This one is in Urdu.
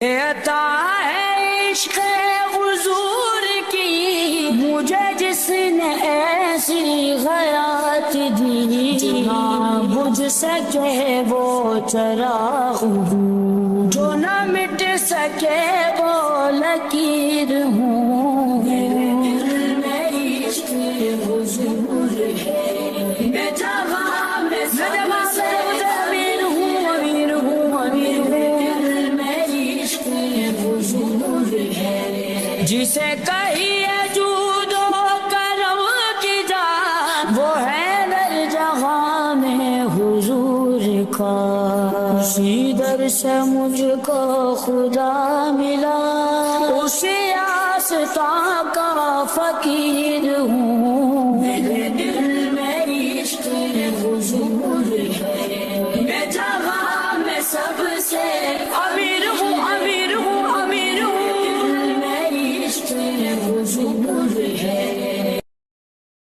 عطا ہے عشق حضور کی مجھے جس نے ایسی غیرت دی، نہ بجھ سکے وہ چراغ ہوں، جو نہ مٹ سکے وہ لکیر ہوں۔ میرے دل میں عشق حضور ہے، میں جہاں میں امیر ہوں، امیر ہوں، امیر ہوں۔ جسے کہیے جود و کرم کی جان، وہ ہے در جہاں میں حضور کا۔ اسی در سے مجھ کو خدا ملا، اسی آستاں کا فقیر ہوں۔